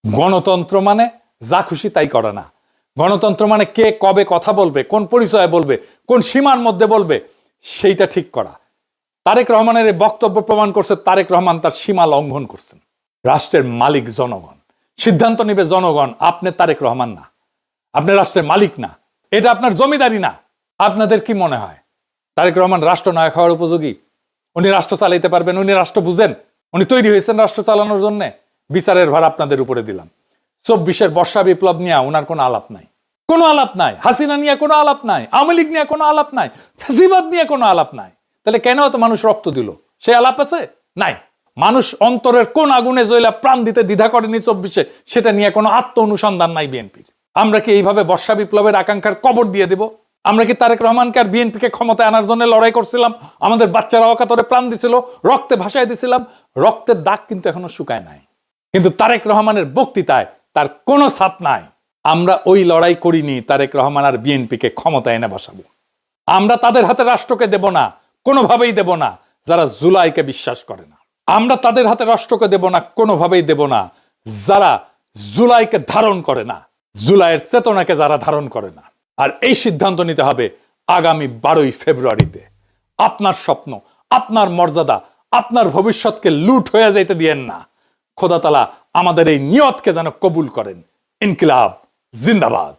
গণতন্ত্র মানে যা খুশি তাই করে না। গণতন্ত্র মানে কে কবে কথা বলবে, কোন পরিচয়ে বলবে, কোন সীমার মধ্যে বলবে, সেইটা ঠিক করা। তারেক রহমানের এই বক্তব্য প্রমাণ করছে তারেক রহমান তার সীমা লঙ্ঘন করছেন। রাষ্ট্রের মালিক জনগণ, সিদ্ধান্ত নিবে জনগণ। আপনি তারেক রহমান না, আপনি রাষ্ট্রের মালিক না, এটা আপনার জমিদারি না। আপনাদের কি মনে হয় তারেক রহমান রাষ্ট্রনায়ক হওয়ার উপযোগী? উনি রাষ্ট্র চালাইতে পারবেন? উনি রাষ্ট্র বুঝেন? উনি তৈরি হয়েছেন রাষ্ট্র চালানোর জন্য? বিচারের ভার আপনাদের উপরে দিলাম। 24-এর বর্ষা বিপ্লব নিয়ে ওনার কোনো আলাপ নাই, কোনো আলাপ নাই। হাসিনা নিয়ে কোনো আলাপ নাই, আওয়ামী লীগ নিয়ে কোনো আলাপ নাই, ফ্যাসিবাদ নিয়ে কোনো আলাপ নাই। তাহলে কেন এত মানুষ রক্ত দিল? সে আলাপ আছে? নাই। মানুষ অন্তরের কোন আগুনে জ্বলা প্রাণ দিতে দ্বিধা করেনি 24-এ, সেটা নিয়ে কোনো আত্ম অনুসন্ধান নাই বিএনপির। আমরা কি এইভাবে বর্ষা বিপ্লবের আকাঙ্ক্ষার কবর দিয়ে দেব? আমরা কি তারেক রহমানকে আর বিএনপিকে ক্ষমতায় আনার জন্য লড়াই করছিলাম? আমাদের বাচ্চারা অকাতরে প্রাণ দিছিল, রক্তে ভাসায় দিছিলাম। রক্তের দাগ কিন্তু এখনো শুকায় নাই। কিন্তু তারেক রহমানের বক্তৃতায় তার কোনো ছাপ নাই। আমরা ওই লড়াই করিনি তারেক রহমান আর বিএনপিকে ক্ষমতায় এনে বসাবো। আমরা তাদের হাতে রাষ্ট্রকে দেব না, কোনোভাবেই দেব না যারা জুলাইকে বিশ্বাস করে না। আমরা তাদের হাতে রাষ্ট্রকে দেব না, কোনোভাবেই দেব না যারা জুলাইকে ধারণ করে না, জুলাইয়ের চেতনাকে যারা ধারণ করে না। আর এই সিদ্ধান্ত নিতে হবে আগামী 12ই ফেব্রুয়ারিতে। আপনার স্বপ্ন, আপনার মর্যাদা, আপনার ভবিষ্যৎকে লুট হয়ে যাইতে দিয়েন না। খোদা তাআলা আমাদের এই নিয়তকে যেন কবুল করেন। ইনকিলাব জিন্দাবাদ।